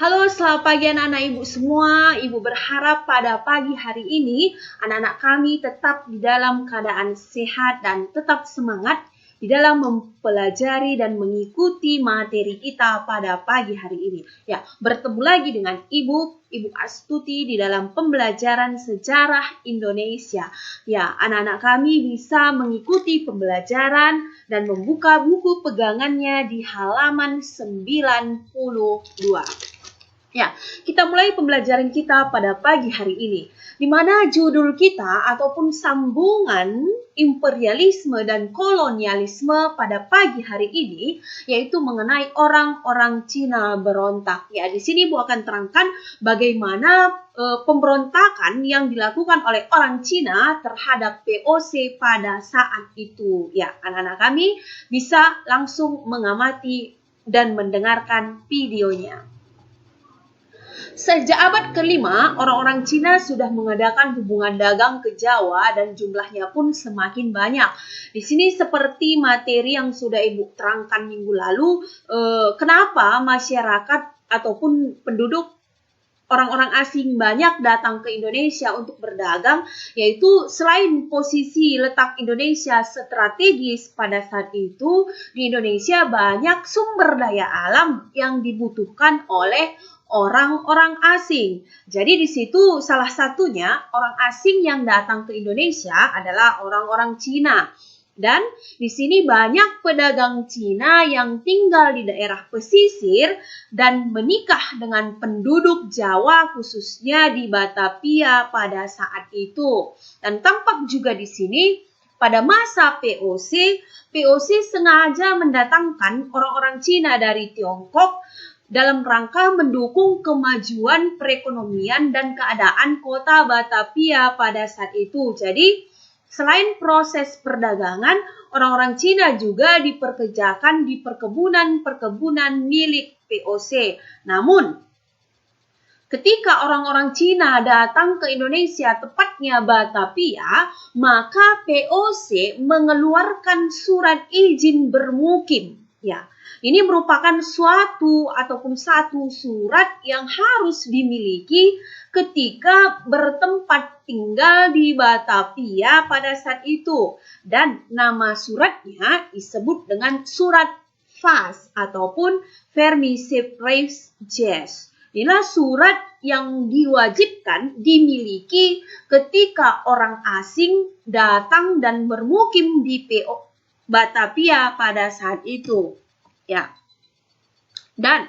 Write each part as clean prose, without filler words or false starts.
Halo, selamat pagi anak-anak ibu semua. Ibu berharap pada pagi hari ini anak-anak kami tetap di dalam keadaan sehat dan tetap semangat di dalam mempelajari dan mengikuti materi kita pada pagi hari ini. Ya, bertemu lagi dengan Ibu Astuti di dalam pembelajaran sejarah Indonesia. Ya, anak-anak kami bisa mengikuti pembelajaran dan membuka buku pegangannya di halaman 92. Ya, kita mulai pembelajaran kita pada pagi hari ini, di mana judul kita ataupun sambungan imperialisme dan kolonialisme pada pagi hari ini, yaitu mengenai orang-orang Cina berontak. Ya, di sini Bu akan terangkan bagaimana pemberontakan yang dilakukan oleh orang Cina terhadap VOC pada saat itu. Ya, anak-anak kami bisa langsung mengamati dan mendengarkan videonya. Sejak abad kelima, orang-orang Cina sudah mengadakan hubungan dagang ke Jawa dan jumlahnya pun semakin banyak. Di sini seperti materi yang sudah Ibu terangkan minggu lalu, kenapa masyarakat ataupun penduduk orang-orang asing banyak datang ke Indonesia untuk berdagang, yaitu selain posisi letak Indonesia strategis pada saat itu, di Indonesia banyak sumber daya alam yang dibutuhkan oleh orang-orang asing. Jadi di situ salah satunya orang asing yang datang ke Indonesia adalah orang-orang Cina. Dan di sini banyak pedagang Cina yang tinggal di daerah pesisir dan menikah dengan penduduk Jawa khususnya di Batavia pada saat itu. Dan tampak juga di sini pada masa VOC sengaja mendatangkan orang-orang Cina dari Tiongkok dalam rangka mendukung kemajuan perekonomian dan keadaan kota Batavia pada saat itu. Jadi, selain proses perdagangan, orang-orang Cina juga diperkerjakan di perkebunan-perkebunan milik VOC. Namun, ketika orang-orang Cina datang ke Indonesia, tepatnya Batavia, maka VOC mengeluarkan surat izin bermukim. Ya, ini merupakan satu surat yang harus dimiliki ketika bertempat tinggal di Batavia pada saat itu. Dan nama suratnya disebut dengan surat FAS ataupun Vermicipres Jes. Inilah surat yang diwajibkan dimiliki ketika orang asing datang dan bermukim di Batavia pada saat itu. Ya. Dan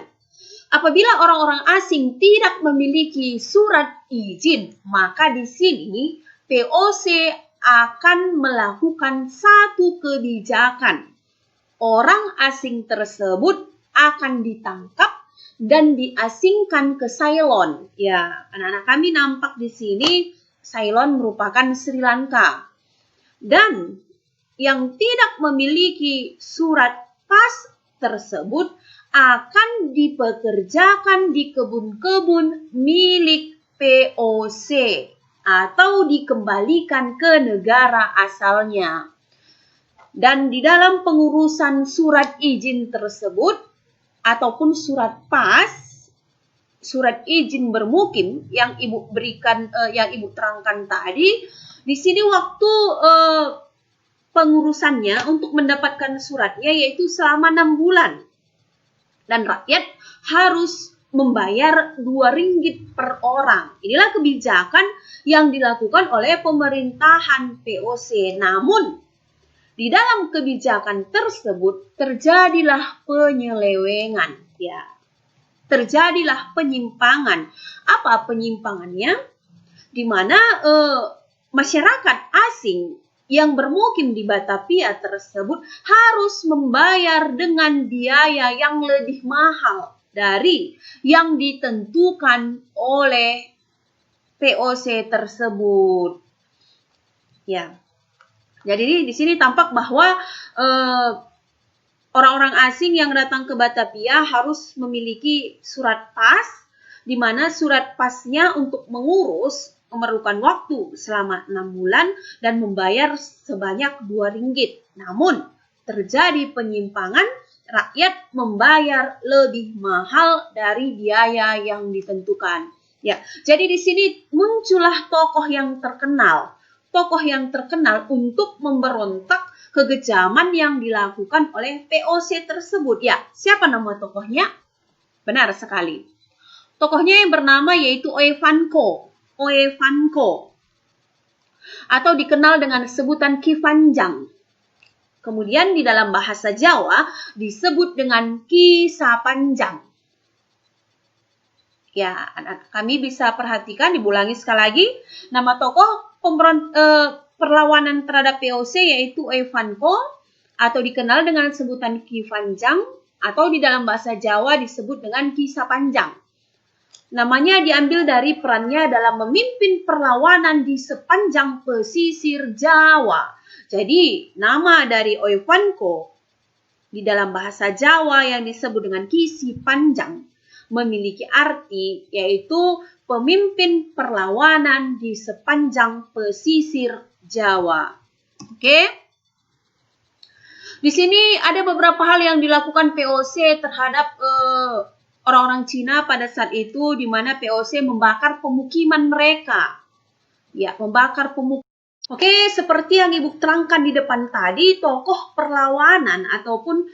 apabila orang-orang asing tidak memiliki surat izin, maka di sini VOC akan melakukan satu kebijakan. Orang asing tersebut akan ditangkap dan diasingkan ke Ceylon. Ya, anak-anak kami nampak di sini Ceylon merupakan Sri Lanka. Dan yang tidak memiliki surat PAS tersebut akan dipekerjakan di kebun-kebun milik VOC atau dikembalikan ke negara asalnya. Dan di dalam pengurusan surat izin tersebut ataupun surat PAS, surat izin bermukim yang Ibu berikan, yang Ibu terangkan tadi, di sini waktu pengurusannya untuk mendapatkan suratnya yaitu selama 6 bulan. Dan rakyat harus membayar 2 ringgit per orang. Inilah kebijakan yang dilakukan oleh pemerintahan VOC. Namun, di dalam kebijakan tersebut terjadilah penyelewengan. Ya, terjadilah penyimpangan. Apa penyimpangannya? Di mana masyarakat asing yang bermukim di Batavia tersebut harus membayar dengan biaya yang lebih mahal dari yang ditentukan oleh VOC tersebut. Ya. Jadi di sini tampak bahwa orang-orang asing yang datang ke Batavia harus memiliki surat PAS, di mana surat PAS-nya untuk mengurus memerlukan waktu selama 6 bulan dan membayar sebanyak 2 ringgit. Namun, terjadi penyimpangan, rakyat membayar lebih mahal dari biaya yang ditentukan. Ya, jadi di sini muncullah tokoh yang terkenal untuk memberontak kekejaman yang dilakukan oleh POC tersebut. Ya, siapa nama tokohnya? Benar sekali. Tokohnya yang bernama yaitu Oe Van Ko. Atau dikenal dengan sebutan Ki Vanjang. Kemudian di dalam bahasa Jawa disebut dengan Ki Sapanjang. Ya, kami bisa perhatikan, diulangi sekali lagi, nama tokoh perlawanan terhadap POC yaitu Oe Van Ko, atau dikenal dengan sebutan Ki Vanjang, atau di dalam bahasa Jawa disebut dengan Ki Sapanjang. Namanya diambil dari perannya dalam memimpin perlawanan di sepanjang pesisir Jawa. Jadi, nama dari Oe Van Ko di dalam bahasa Jawa yang disebut dengan Ki Sapanjang memiliki arti yaitu pemimpin perlawanan di sepanjang pesisir Jawa. Oke? Di sini ada beberapa hal yang dilakukan POC terhadap orang-orang Cina pada saat itu, di mana POC membakar pemukiman mereka. Ya, membakar pemukiman. Oke, seperti yang Ibu terangkan di depan tadi, tokoh perlawanan ataupun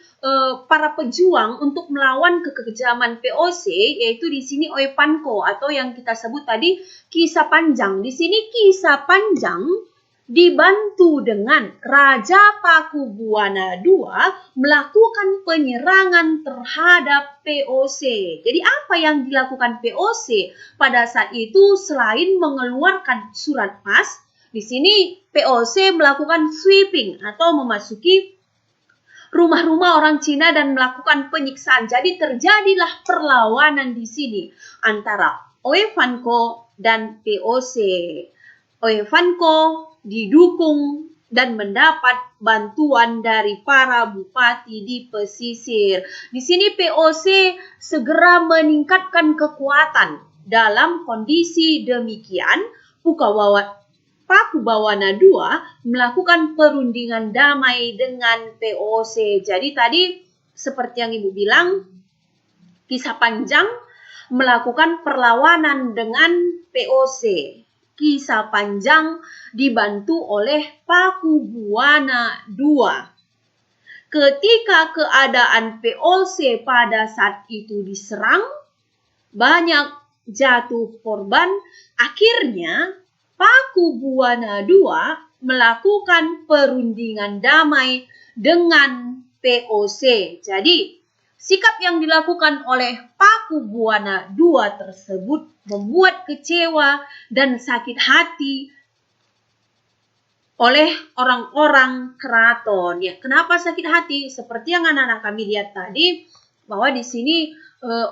para pejuang untuk melawan kekejaman POC, yaitu di sini Oe Van Ko atau yang kita sebut tadi Ki Sapanjang. Di sini Ki Sapanjang dibantu dengan Raja Pakubuwana II melakukan penyerangan terhadap POC. Jadi apa yang dilakukan POC pada saat itu selain mengeluarkan surat pas? Di sini POC melakukan sweeping atau memasuki rumah-rumah orang Cina dan melakukan penyiksaan. Jadi terjadilah perlawanan di sini antara Oe Van Ko dan POC. Oe Van Ko didukung dan mendapat bantuan dari para bupati di pesisir. Di sini POC segera meningkatkan kekuatan. Dalam kondisi demikian, Pakubuwana II melakukan perundingan damai dengan POC. Jadi tadi seperti yang Ibu bilang, Ki Sapanjang melakukan perlawanan dengan POC. Ki Sapanjang dibantu oleh Pakubuwana II. Ketika keadaan POC pada saat itu diserang, banyak jatuh korban, akhirnya Pakubuwana II melakukan perundingan damai dengan POC. Jadi, sikap yang dilakukan oleh Pakubuwana II tersebut membuat kecewa dan sakit hati oleh orang-orang keraton. Ya, kenapa sakit hati? Seperti yang anak-anak kami lihat tadi, bahwa di sini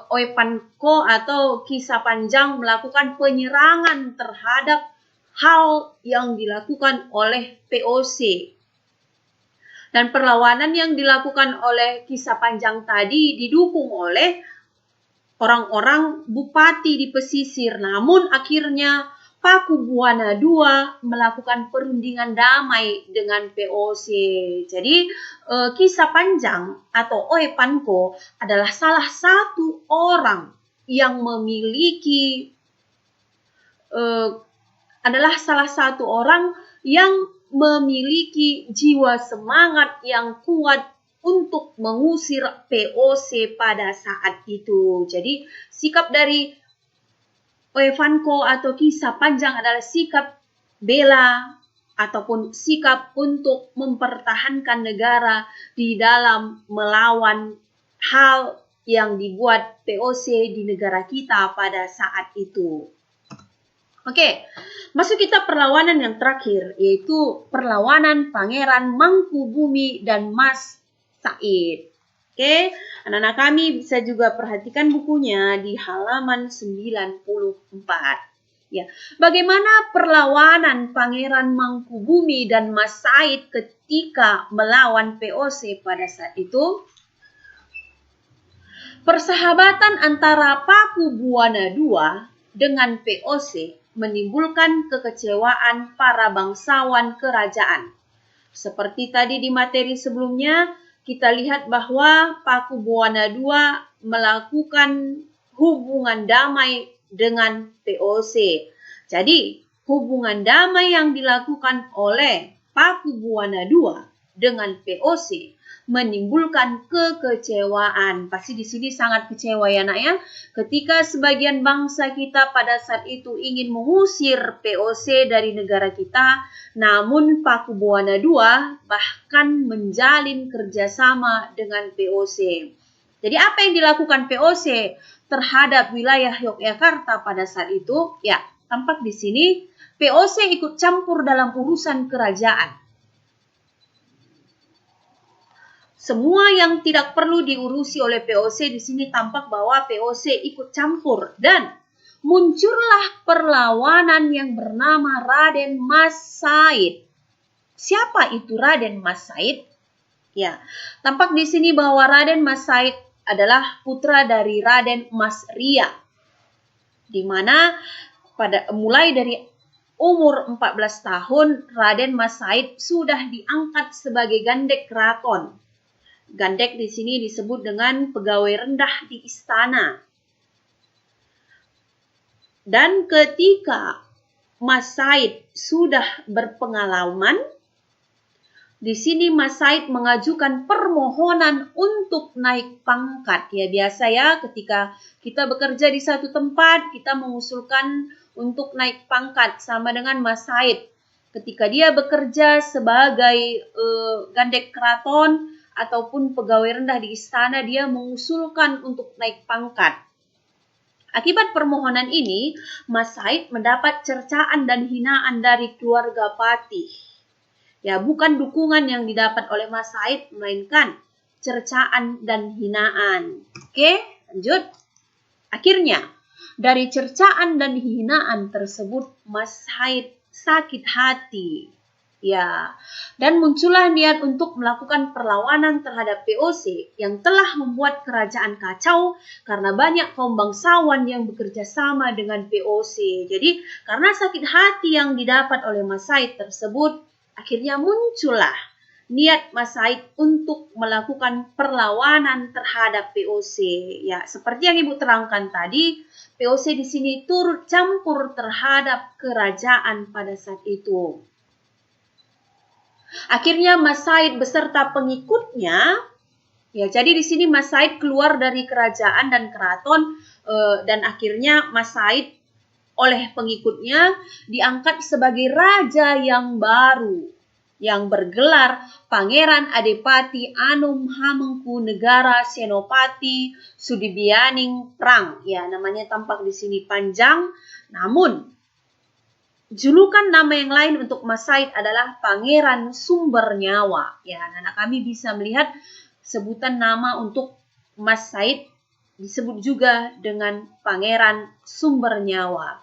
Oe Van Ko atau Ki Sapanjang melakukan penyerangan terhadap hal yang dilakukan oleh POC. Dan perlawanan yang dilakukan oleh Ki Sapanjang tadi didukung oleh orang-orang bupati di pesisir. Namun akhirnya Pakubuwana II melakukan perundingan damai dengan POC. Jadi Ki Sapanjang atau Oe Van Ko adalah salah satu orang yang memiliki jiwa semangat yang kuat untuk mengusir POC pada saat itu. Jadi sikap dari Oe Van Ko atau Ki Sapanjang adalah sikap bela ataupun sikap untuk mempertahankan negara di dalam melawan hal yang dibuat POC di negara kita pada saat itu. Oke, masuk kita perlawanan yang terakhir, yaitu perlawanan Pangeran Mangkubumi dan Mas Said. Oke, anak-anak kami bisa juga perhatikan bukunya di halaman 94. Ya, bagaimana perlawanan Pangeran Mangkubumi dan Mas Said ketika melawan POC pada saat itu? Persahabatan antara Pakubuwana II dengan POC menimbulkan kekecewaan para bangsawan kerajaan. Seperti tadi di materi sebelumnya, kita lihat bahwa Pakubuwana II melakukan hubungan damai dengan POC. Jadi, hubungan damai yang dilakukan oleh Pakubuwana II dengan POC menimbulkan kekecewaan. Pasti di sini sangat kecewa ya nak ya. Ketika sebagian bangsa kita pada saat itu ingin mengusir POC dari negara kita, namun Pakubuwana II bahkan menjalin kerjasama dengan POC. Jadi apa yang dilakukan POC terhadap wilayah Yogyakarta pada saat itu? Ya, tampak di sini POC ikut campur dalam urusan kerajaan. Semua yang tidak perlu diurusi oleh POC di sini tampak bahwa POC ikut campur dan muncullah perlawanan yang bernama Raden Mas Said. Siapa itu Raden Mas Said? Ya, tampak di sini bahwa Raden Mas Said adalah putra dari Raden Mas Ria, di mana mulai dari umur 14 tahun Raden Mas Said sudah diangkat sebagai gandek keraton. Gandek di sini disebut dengan pegawai rendah di istana. Dan ketika Mas Said sudah berpengalaman, di sini Mas Said mengajukan permohonan untuk naik pangkat. Ya biasa ya, ketika kita bekerja di satu tempat, kita mengusulkan untuk naik pangkat sama dengan Mas Said. Ketika dia bekerja sebagai gandek keraton ataupun pegawai rendah di istana, dia mengusulkan untuk naik pangkat. Akibat permohonan ini, Mas Said mendapat cercaan dan hinaan dari keluarga Patih. Ya, bukan dukungan yang didapat oleh Mas Said, melainkan cercaan dan hinaan. Oke, lanjut. Akhirnya, dari cercaan dan hinaan tersebut, Mas Said sakit hati. Ya, dan muncullah niat untuk melakukan perlawanan terhadap POC yang telah membuat kerajaan kacau karena banyak kaum bangsawan yang bekerja sama dengan POC. Jadi, karena sakit hati yang didapat oleh Mas Said tersebut, akhirnya muncullah niat Mas Said untuk melakukan perlawanan terhadap POC. Ya, seperti yang Ibu terangkan tadi, POC di sini turut campur terhadap kerajaan pada saat itu. Akhirnya Mas Said beserta pengikutnya, ya jadi di sini Mas Said keluar dari kerajaan dan keraton dan akhirnya Mas Said oleh pengikutnya diangkat sebagai raja yang baru yang bergelar Pangeran Adipati Anom Hamengkunegara Senopati Sudibianing Prang. Ya, namanya tampak di sini panjang, namun julukan nama yang lain untuk Mas Said adalah Pangeran Sumber Nyawa. Ya, anak-anak kami bisa melihat sebutan nama untuk Mas Said disebut juga dengan Pangeran Sumber Nyawa.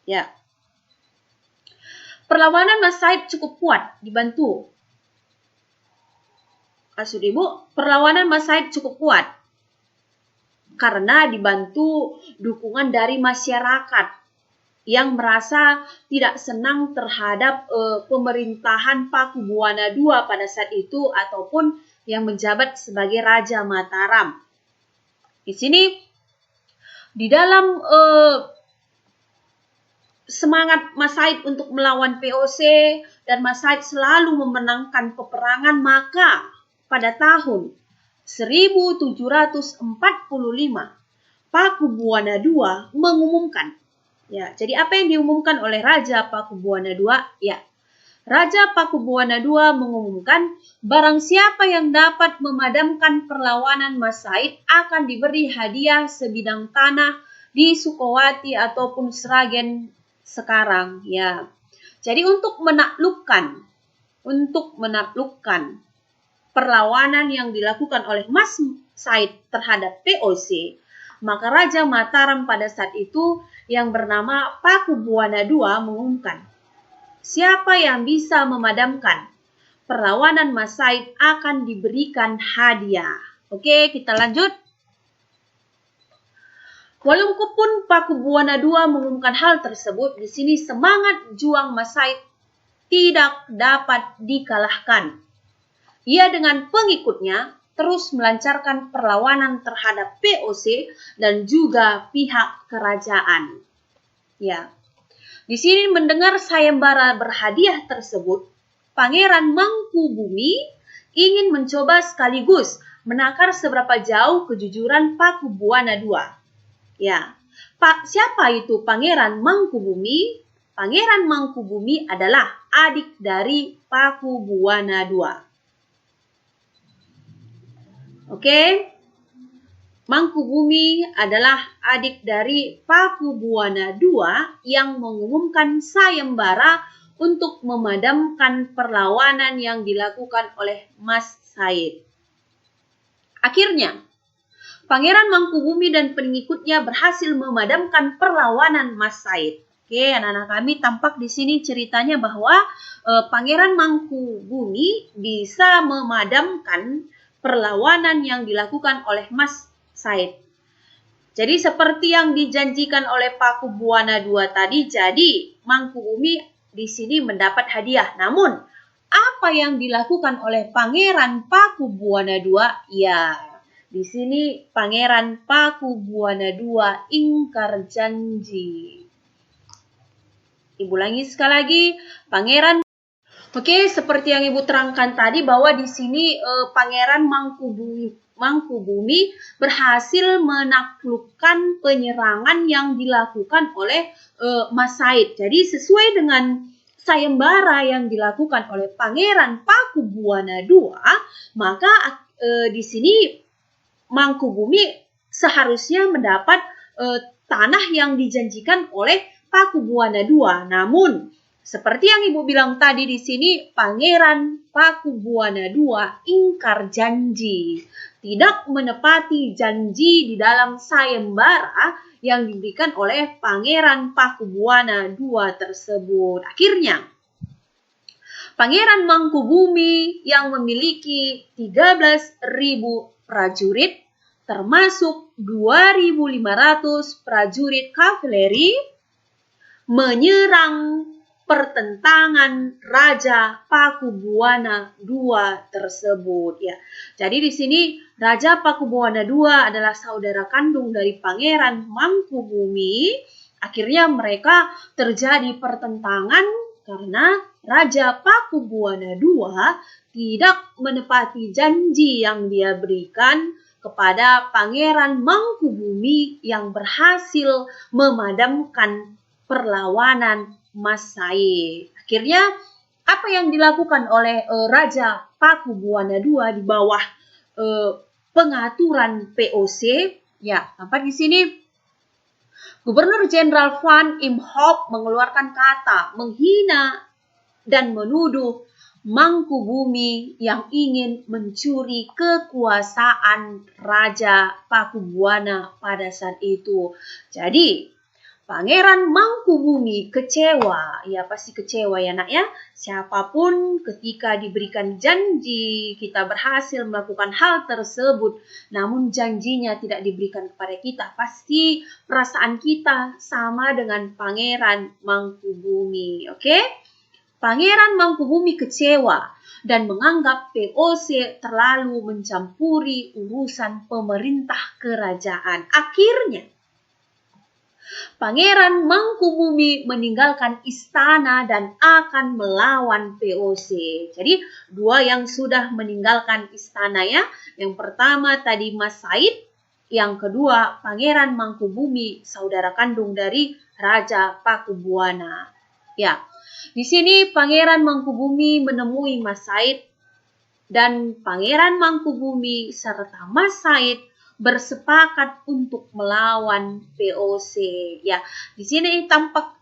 Ya. Perlawanan Mas Said cukup kuat dibantu. Maksud Ibu, perlawanan Mas Said cukup kuat karena dibantu dukungan dari masyarakat yang merasa tidak senang terhadap pemerintahan Pakubuwana II pada saat itu ataupun yang menjabat sebagai Raja Mataram. Di sini di dalam semangat Mas Said untuk melawan POC dan Mas Said selalu memenangkan peperangan, maka pada tahun 1745 Pakubuwana II mengumumkan. Ya, jadi apa yang diumumkan oleh Raja Pakubuwana II? Ya, Raja Pakubuwana II mengumumkan barang siapa yang dapat memadamkan perlawanan Mas Said akan diberi hadiah sebidang tanah di Sukowati ataupun Sragen sekarang. Ya, jadi untuk menaklukkan perlawanan yang dilakukan oleh Mas Said terhadap POC, maka Raja Mataram pada saat itu yang bernama Pakubuwana II mengumumkan, siapa yang bisa memadamkan perlawanan Mas Said akan diberikan hadiah. Oke, kita lanjut. Walaupun Pakubuwana II mengumumkan hal tersebut, di sini semangat juang Mas Said tidak dapat dikalahkan. Ia dengan pengikutnya terus melancarkan perlawanan terhadap VOC dan juga pihak kerajaan. Ya. Di sini mendengar sayembara berhadiah tersebut, Pangeran Mangkubumi ingin mencoba sekaligus menakar seberapa jauh kejujuran Pakubuwana II. Ya. Siapa itu Pangeran Mangkubumi? Pangeran Mangkubumi adalah adik dari Pakubuwana II. Oke, Mangkubumi adalah adik dari Pakubuwana II yang mengumumkan sayembara untuk memadamkan perlawanan yang dilakukan oleh Mas Said. Akhirnya, Pangeran Mangkubumi dan pengikutnya berhasil memadamkan perlawanan Mas Said. Oke, anak-anak kami, tampak di sini ceritanya bahwa Pangeran Mangkubumi bisa memadamkan perlawanan yang dilakukan oleh Mas Said. Jadi seperti yang dijanjikan oleh Pakubuwana II tadi, jadi Mangkubumi di sini mendapat hadiah. Namun, apa yang dilakukan oleh Pangeran Pakubuwana II? Ya, di sini Pangeran Pakubuwana II ingkar janji. Ibu ulangi sekali lagi, Pangeran. Oke, seperti yang Ibu terangkan tadi bahwa di sini Pangeran Mangkubumi berhasil menaklukkan penyerangan yang dilakukan oleh Mas Said. Jadi sesuai dengan sayembara yang dilakukan oleh Pangeran Pakubuwana II, maka di sini Mangkubumi seharusnya mendapat tanah yang dijanjikan oleh Pakubuwana II. Namun seperti yang Ibu bilang tadi di sini, Pangeran Pakubuwana II ingkar janji, tidak menepati janji di dalam sayembara yang diberikan oleh Pangeran Pakubuwana II tersebut. Akhirnya, Pangeran Mangkubumi yang memiliki 13.000 prajurit, termasuk 2.500 prajurit kavaleri, menyerang pertentangan Raja Pakubuwana II tersebut. Ya, jadi di sini Raja Pakubuwana II adalah saudara kandung dari Pangeran Mangkubumi. Akhirnya mereka terjadi pertentangan karena Raja Pakubuwana II tidak menepati janji yang dia berikan kepada Pangeran Mangkubumi yang berhasil memadamkan perlawanan Mas Said. Akhirnya apa yang dilakukan oleh Raja Pakubuwana II di bawah pengaturan VOC? Ya, apa di sini Gubernur Jenderal Van Imhoff mengeluarkan kata menghina dan menuduh Mangkubumi yang ingin mencuri kekuasaan Raja Pakubuwana pada saat itu. Jadi Pangeran Mangkubumi kecewa, ya pasti kecewa ya nak ya. Siapapun ketika diberikan janji kita berhasil melakukan hal tersebut, namun janjinya tidak diberikan kepada kita, pasti perasaan kita sama dengan Pangeran Mangkubumi, oke? Pangeran Mangkubumi kecewa dan menganggap VOC terlalu mencampuri urusan pemerintah kerajaan. Akhirnya, Pangeran Mangkubumi meninggalkan istana dan akan melawan VOC. Jadi dua yang sudah meninggalkan istana ya. Yang pertama tadi Mas Said, yang kedua Pangeran Mangkubumi, saudara kandung dari Raja Pakubuwana. Ya, di sini Pangeran Mangkubumi menemui Mas Said dan Pangeran Mangkubumi serta Mas Said bersepakat untuk melawan VOC. Ya, di sini tampak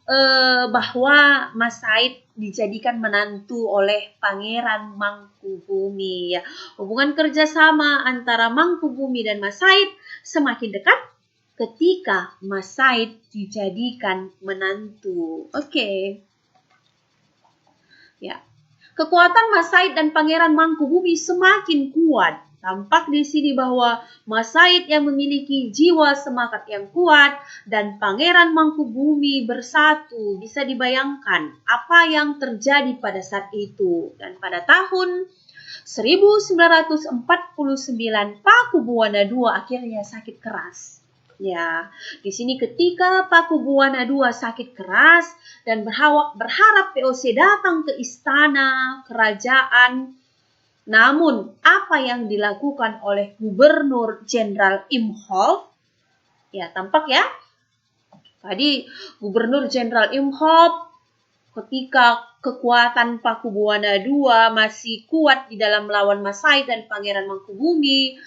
bahwa Mas Said dijadikan menantu oleh Pangeran Mangkubumi. Ya, hubungan kerjasama antara Mangkubumi dan Mas Said semakin dekat ketika Mas Said dijadikan menantu. Oke. Ya, kekuatan Mas Said dan Pangeran Mangkubumi semakin kuat. Tampak di sini bahwa Mas Said yang memiliki jiwa semangat yang kuat dan Pangeran Mangkubumi bersatu. Bisa dibayangkan apa yang terjadi pada saat itu. Dan pada tahun 1949 Pakubuwana II akhirnya sakit keras. Ya, di sini ketika Pakubuwana II sakit keras dan berharap POC datang ke istana kerajaan, namun apa yang dilakukan oleh Gubernur Jenderal Imhoff? Ya, tampak ya. Tadi Gubernur Jenderal Imhoff ketika kekuatan Pakubuwana II masih kuat di dalam melawan Masaid dan Pangeran Mangkubumi,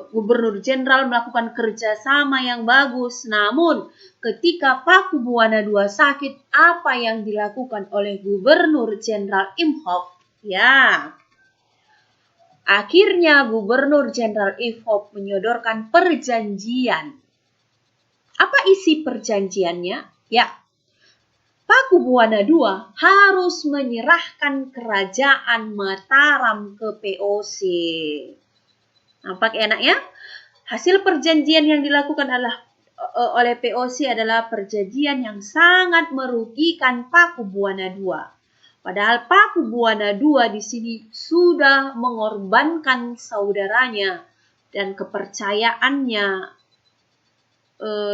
Gubernur Jenderal melakukan kerjasama yang bagus. Namun ketika Pakubuwana II sakit, apa yang dilakukan oleh Gubernur Jenderal Imhoff? Ya, akhirnya Gubernur Jenderal Imhoff menyodorkan perjanjian. Apa isi perjanjiannya? Ya, Pakubuwana II harus menyerahkan kerajaan Mataram ke POC. Nampak enak ya? Hasil perjanjian yang dilakukan oleh POC adalah perjanjian yang sangat merugikan Pakubuwana II. Padahal Pakubuwana II di sini sudah mengorbankan saudaranya dan kepercayaannya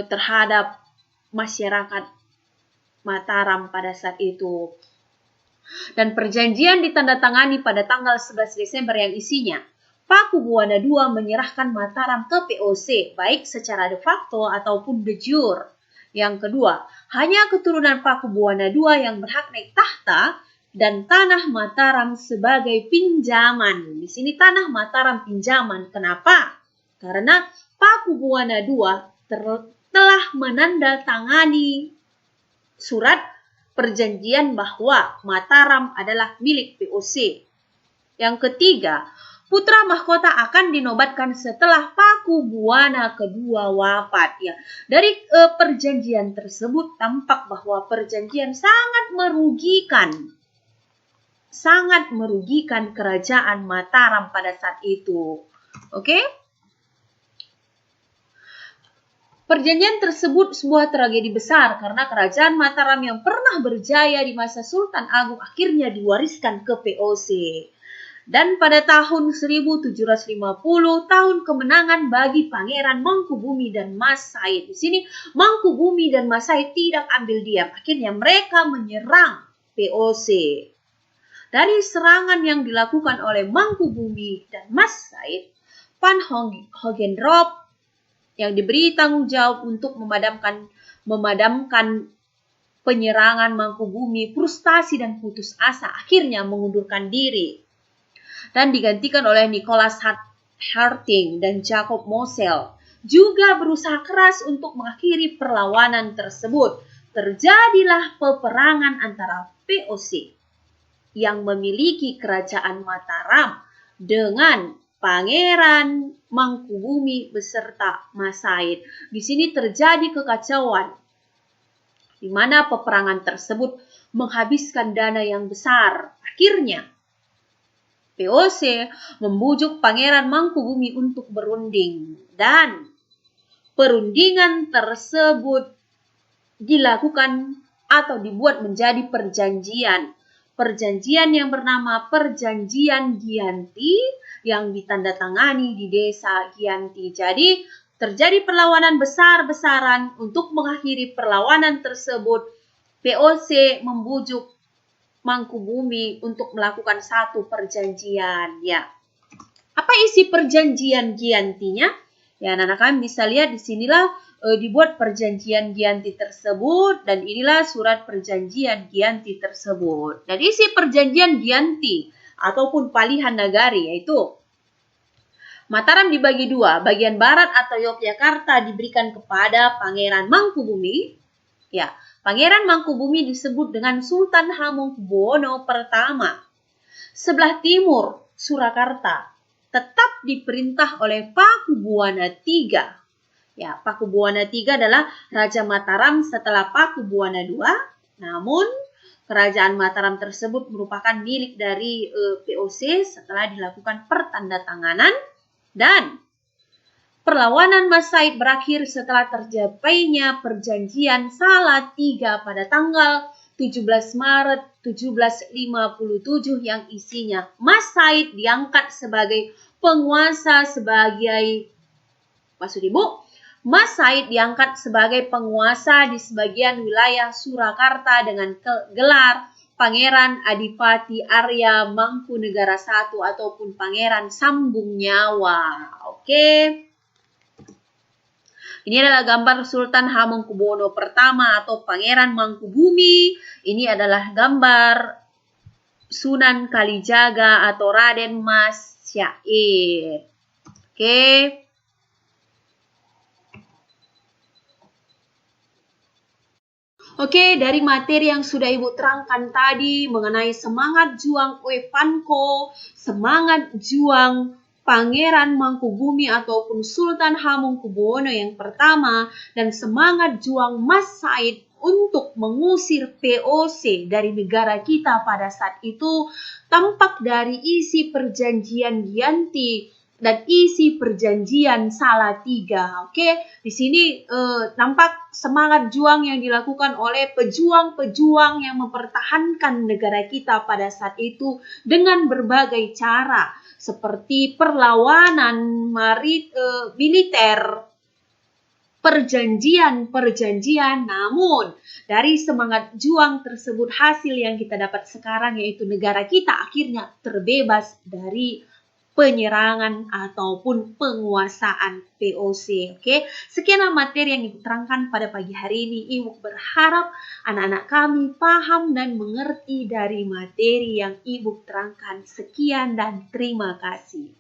terhadap masyarakat Mataram pada saat itu. Dan perjanjian ditandatangani pada tanggal 11 Desember yang isinya Pakubuwana II menyerahkan Mataram ke POC, baik secara de facto ataupun de jure. Yang kedua, hanya keturunan Pakubuwana II yang berhak naik tahta dan tanah Mataram sebagai pinjaman. Di sini tanah Mataram pinjaman. Kenapa? Karena Pakubuwana II telah menandatangani surat perjanjian bahwa Mataram adalah milik POC. Yang ketiga, putra mahkota akan dinobatkan setelah Pakubuwana II wafat. Ya, dari perjanjian tersebut tampak bahwa perjanjian sangat merugikan kerajaan Mataram pada saat itu. Oke? Perjanjian tersebut sebuah tragedi besar karena kerajaan Mataram yang pernah berjaya di masa Sultan Agung akhirnya diwariskan ke POC. Dan pada tahun 1750, tahun kemenangan bagi Pangeran Mangkubumi dan Mas Said. Di sini Mangkubumi dan Mas Said tidak ambil diam. Akhirnya mereka menyerang POC. Dari serangan yang dilakukan oleh Mangkubumi dan Mas Said, Van Hogendorp yang diberi tanggung jawab untuk memadamkan penyerangan Mangkubumi, frustasi dan putus asa, akhirnya mengundurkan diri dan digantikan oleh Nicholas Harting dan Jacob Mosel. Juga berusaha keras untuk mengakhiri perlawanan tersebut. Terjadilah peperangan antara POC yang memiliki kerajaan Mataram dengan Pangeran Mangkubumi beserta Mas Said. Di sini terjadi kekacauan, di mana peperangan tersebut menghabiskan dana yang besar. Akhirnya, POC membujuk Pangeran Mangkubumi untuk berunding. Dan perundingan tersebut dilakukan atau dibuat menjadi perjanjian. Perjanjian yang bernama Perjanjian Giyanti yang ditandatangani di desa Giyanti. Jadi terjadi perlawanan besar-besaran. Untuk mengakhiri perlawanan tersebut, POC membujuk Mangkubumi untuk melakukan satu perjanjian. Ya, apa isi perjanjian Giyantinya? Ya, anak-anak kalian bisa lihat di sinilah dibuat perjanjian Giyanti tersebut, dan inilah surat perjanjian Giyanti tersebut. Dan isi perjanjian Giyanti ataupun Palihan Nagari yaitu Mataram dibagi dua, bagian barat atau Yogyakarta diberikan kepada Pangeran Mangkubumi. Ya, Pangeran Mangkubumi disebut dengan Sultan Hamengkubuwono pertama. Sebelah timur Surakarta tetap diperintah oleh Pakubuwana III. Ya, Pakubuwana III adalah Raja Mataram setelah Pakubuwana II. Namun kerajaan Mataram tersebut merupakan milik dari POC setelah dilakukan pertandatanganan, dan perlawanan Mas Said berakhir setelah tercapainya perjanjian Salatiga pada tanggal 17 Maret 1757 yang isinya Mas Said diangkat sebagai penguasa Maksud Ibu, Mas Said diangkat sebagai penguasa di sebagian wilayah Surakarta dengan gelar Pangeran Adipati Arya Mangkunegara I ataupun Pangeran Sambung Nyawa. Oke. Ini adalah gambar Sultan Hamengkubuwono pertama atau Pangeran Mangkubumi. Ini adalah gambar Sunan Kalijaga atau Raden Mas Syair. Oke. Oke, dari materi yang sudah Ibu terangkan tadi mengenai semangat juang Oepanko, semangat juang Pangeran Mangkubumi ataupun Sultan Hamengkubuwono yang pertama, dan semangat juang Mas Said untuk mengusir VOC dari negara kita pada saat itu, tampak dari isi perjanjian Giyanti dan isi perjanjian Salatiga. Oke, di sini nampak semangat juang yang dilakukan oleh pejuang-pejuang yang mempertahankan negara kita pada saat itu dengan berbagai cara, seperti perlawanan militer, perjanjian. Namun dari semangat juang tersebut hasil yang kita dapat sekarang yaitu negara kita akhirnya terbebas dari penyerangan ataupun penguasaan VOC. Oke, sekian materi yang Ibu terangkan pada pagi hari ini. Ibu berharap anak-anak kami paham dan mengerti dari materi yang Ibu terangkan. Sekian dan terima kasih.